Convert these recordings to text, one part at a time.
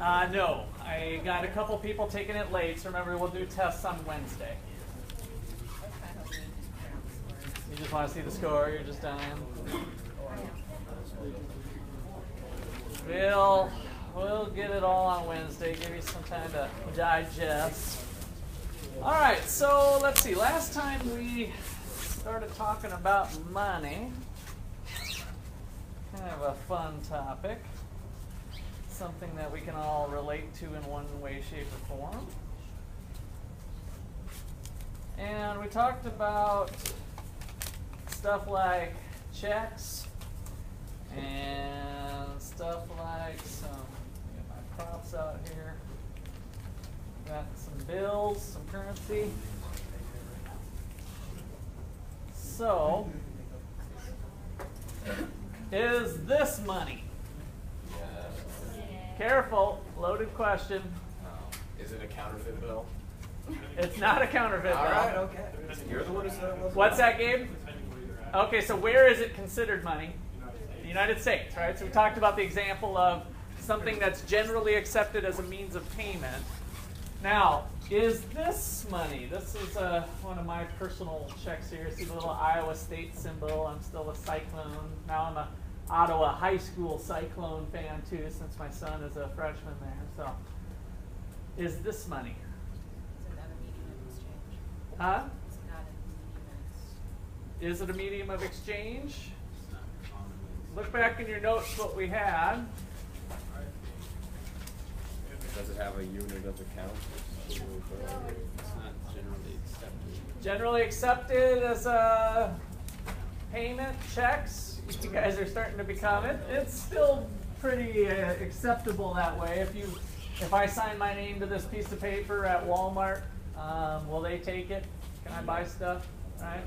No, I got a couple people taking it late, so remember we'll do tests on Wednesday. You just want to see the score, you're just dying. We'll get it all on Wednesday, give you some time to digest. All right, so let's see. Last time we started talking about money. Kind of a fun topic. Something that we can all relate to in one way, shape, or form. And we talked about stuff like checks and stuff like get my props out here. Got some bills, some currency. So, is this money? Careful, loaded question. Is it a counterfeit bill? It's not a counterfeit bill. All right, okay. You're the one who said it wasn't. What's that, Gabe? Okay, so where is it considered money? The United States, right? So we talked about the example of something that's generally accepted as a means of payment. Now, is this money? This is one of my personal checks here. See the little Iowa State symbol? I'm still a Cyclone. Now I'm a Ottawa High School Cyclone fan too, since my son is a freshman there. So, is this money? Is it not a medium of exchange? Huh? It's not a medium of exchange. Is it a medium of exchange? Look back in your notes what we had. Does it have a unit of account? It's not generally accepted. Generally accepted as a payment, checks. You guys are starting to become it. It's still pretty acceptable that way. If I sign my name to this piece of paper at Walmart, will they take it? Can I buy stuff? Right?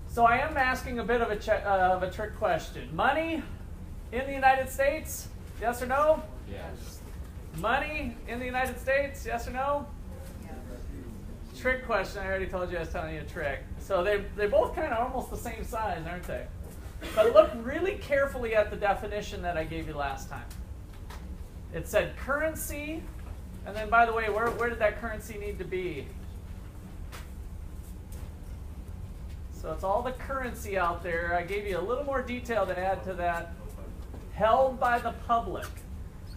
So I am asking a bit of a trick question. Money in the United States? Yes or no? Yes. Money in the United States? Yes or no? Trick question. I already told you I was telling you a trick. So they both kind of almost the same size, aren't they? But look really carefully at the definition that I gave you last time. It said currency, and then by the way, where did that currency need to be? So it's all the currency out there. I gave you a little more detail to add to that. Held by the public.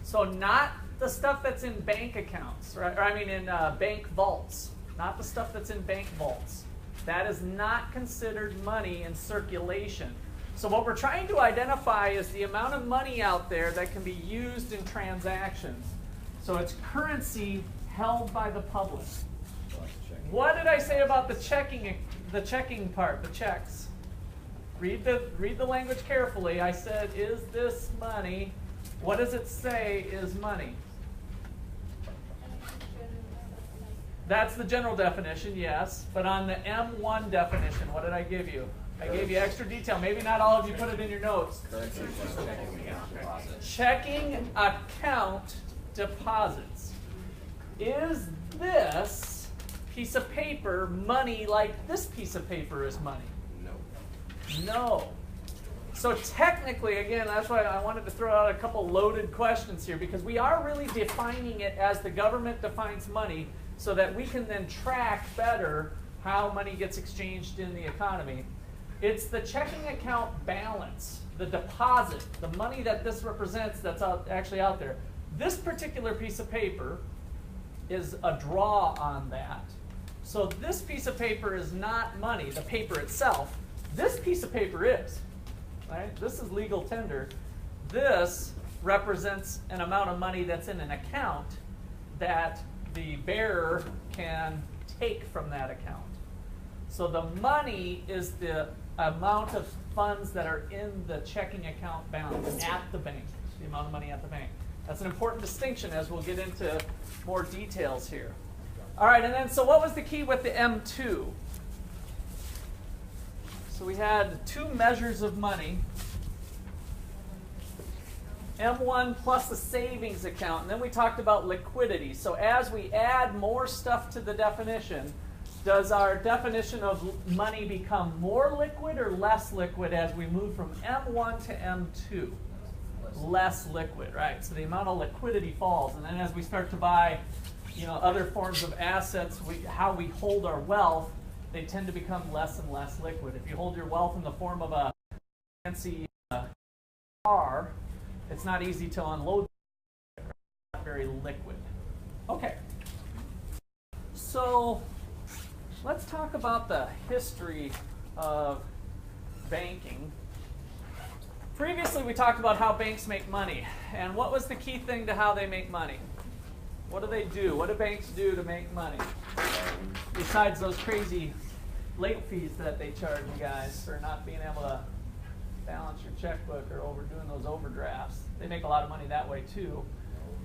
So not the stuff that's in bank accounts, right? Or I mean in bank vaults. Not the stuff that's in bank vaults. That is not considered money in circulation. So what we're trying to identify is the amount of money out there that can be used in transactions. So it's currency held by the public. What did I say about the checking part, the checks? Read the language carefully. I said, is this money? What does it say is money? That's the general definition, yes. But on the M1 definition, what did I give you? I gave you extra detail. Maybe not all of you put it in your notes. Checking account deposits. Is this piece of paper money like this piece of paper is money? No. No. So technically, again, that's why I wanted to throw out a couple loaded questions here, because we are really defining it as the government defines money so that we can then track better how money gets exchanged in the economy. It's the checking account balance, the deposit, the money that this represents that's actually out there. This particular piece of paper is a draw on that. So this piece of paper is not money, the paper itself. This piece of paper is. Right? This is legal tender. This represents an amount of money that's in an account that the bearer can take from that account. So the money is the amount of funds that are in the checking account balance at the bank, the amount of money at the bank. That's an important distinction as we'll get into more details here. All right, and then so what was the key with the M2? So we had two measures of money. M1 plus the savings account, and then we talked about liquidity. So as we add more stuff to the definition, does our definition of money become more liquid or less liquid as we move from M1 to M2? less liquid, right? So the amount of liquidity falls, and then as we start to buy, other forms of assets, how we hold our wealth, they tend to become less and less liquid. If you hold your wealth in the form of a fancy car, it's not easy to unload. It's not very liquid. Okay. So let's talk about the history of banking. Previously, we talked about how banks make money. And what was the key thing to how they make money? What do they do? What do banks do to make money? Besides those crazy late fees that they charge you guys for not being able to balance your checkbook or overdoing those overdrafts. They make a lot of money that way too.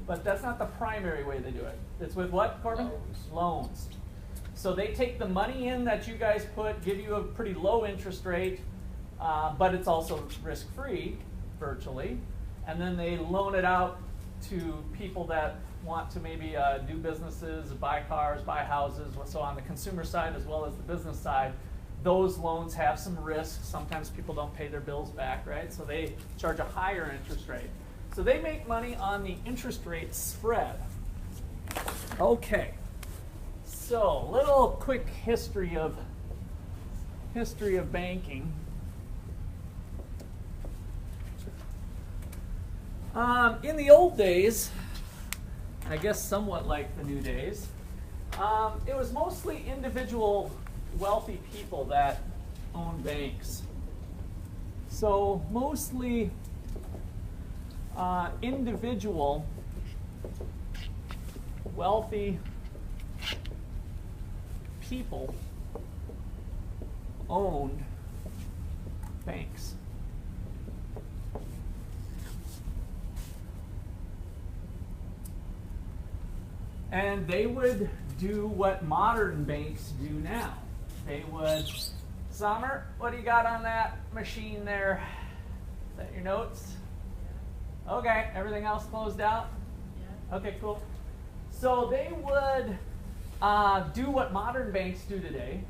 But that's not the primary way they do it. It's with what, Corbin? Loans. So they take the money in that you guys put, give you a pretty low interest rate, but it's also risk-free, virtually. And then they loan it out to people that want to maybe do businesses, buy cars, buy houses. So on the consumer side as well as the business side, those loans have some risk. Sometimes people don't pay their bills back, right? So they charge a higher interest rate. So they make money on the interest rate spread. Okay. So little quick history of banking. In the old days, I guess somewhat like the new days, it was mostly individual wealthy people that owned banks. So mostly individual wealthy people owned banks. And they would do what modern banks do now. They would, Summer, what do you got on that machine there? Is that your notes? Okay, everything else closed out? Yeah. Okay, cool. So they would do what modern banks do today,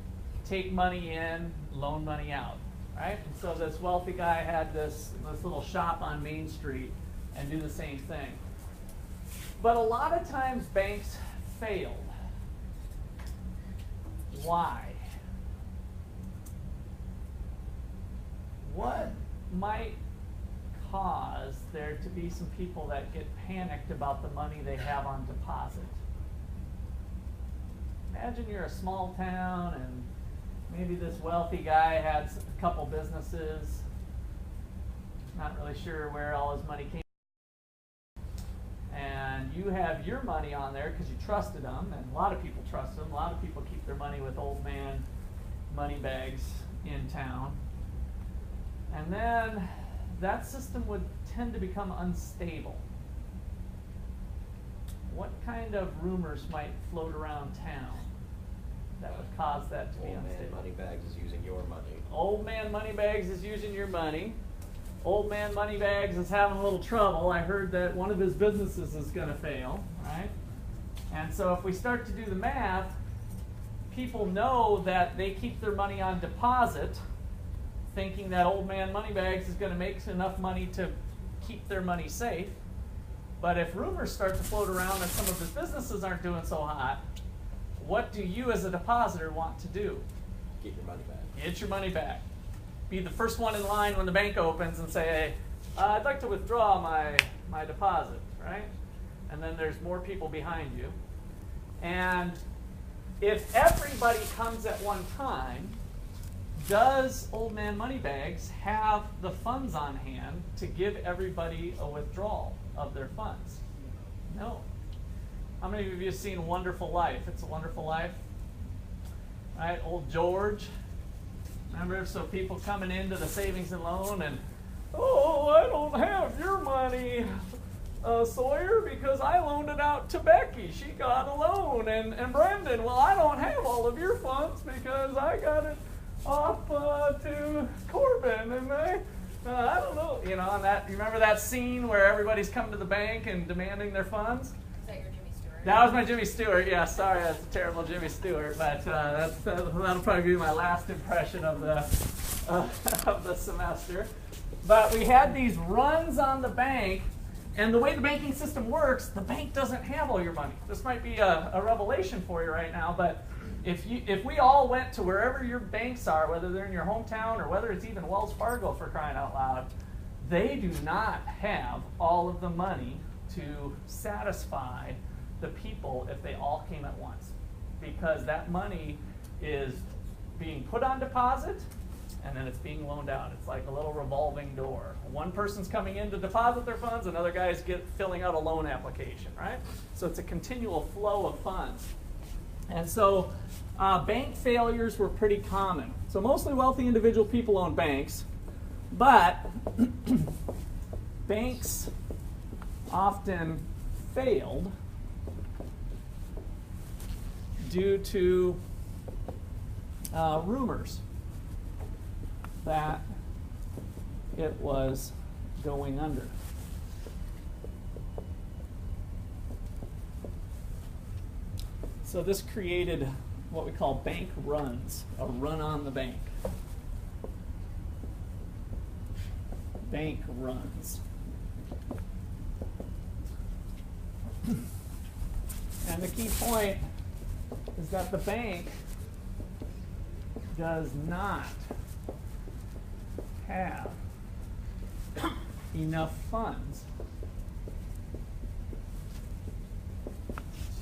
take money in, loan money out, right? And so this wealthy guy had this little shop on Main Street and do the same thing. But a lot of times banks failed. Why? What might cause there to be some people that get panicked about the money they have on deposit? Imagine you're a small town and maybe this wealthy guy had a couple businesses, not really sure where all his money came from. And you have your money on there because you trusted them, and a lot of people trust them. A lot of people keep their money with old man money bags in town. And then that system would tend to become unstable. What kind of rumors might float around town that would cause that to be unstable? Old man Moneybags is using your money. Old man Moneybags is using your money. Old man Moneybags is having a little trouble. I heard that one of his businesses is going to fail, right? And so if we start to do the math, people know that they keep their money on deposit, thinking that old man Moneybags is going to make enough money to keep their money safe. But if rumors start to float around that some of his businesses aren't doing so hot, what do you as a depositor want to do? Get your money back. Get your money back. Be the first one in line when the bank opens and say, hey, I'd like to withdraw my deposit, right? And then there's more people behind you. And if everybody comes at one time, does old man Moneybags have the funds on hand to give everybody a withdrawal of their funds? No. How many of you have seen Wonderful Life? It's a Wonderful Life. Right? Old George. Remember, so people coming into the savings and loan and, oh, I don't have your money, Sawyer, because I loaned it out to Becky. She got a loan. And Brendan, well, I don't have all of your funds because I got it off to Corbin. And I don't know, you know, and that, you remember that scene where everybody's coming to the bank and demanding their funds? Is that your Jimmy Stewart? That was my Jimmy Stewart. Yeah, sorry, that's a terrible Jimmy Stewart, but that'll probably be my last impression of of the semester. But we had these runs on the bank, and the way the banking system works, the bank doesn't have all your money. This might be a revelation for you right now, but if we all went to wherever your banks are, whether they're in your hometown or whether it's even Wells Fargo for crying out loud, they do not have all of the money to satisfy the people if they all came at once, because that money is being put on deposit and then it's being loaned out. It's like a little revolving door. One person's coming in to deposit their funds, another guy's filling out a loan application, right? So it's a continual flow of funds. And so bank failures were pretty common. So mostly wealthy individual people own banks, but banks often failed due to rumors that it was going under. So this created what we call bank runs, a run on the bank. Bank runs. And the key point is that the bank does not have enough funds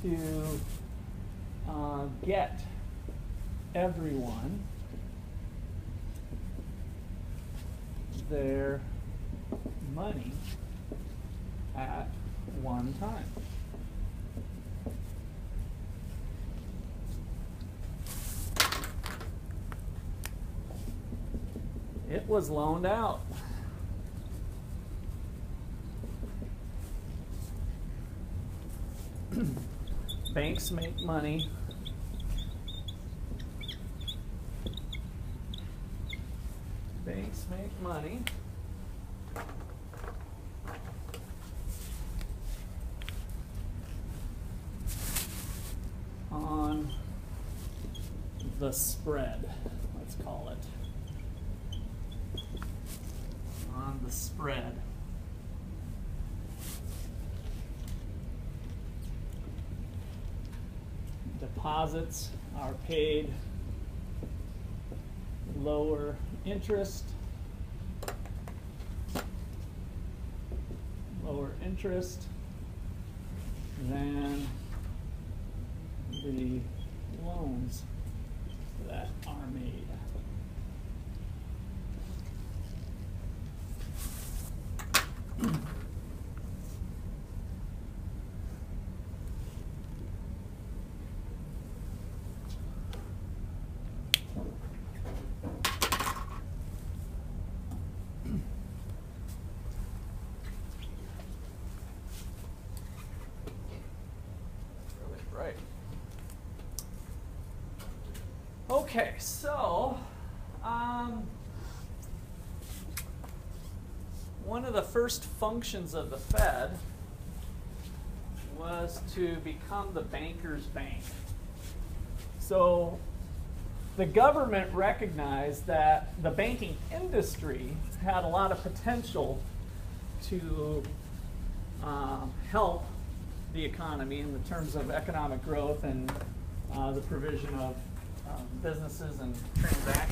to get everyone their money at one time. It was loaned out. Banks make money on the spread, let's call it. On the spread. Deposits are paid lower interest than the loans that are made. Right. Okay, so one of the first functions of the Fed was to become the banker's bank. So the government recognized that the banking industry had a lot of potential to help the economy in the terms of economic growth and the provision of businesses and transactions.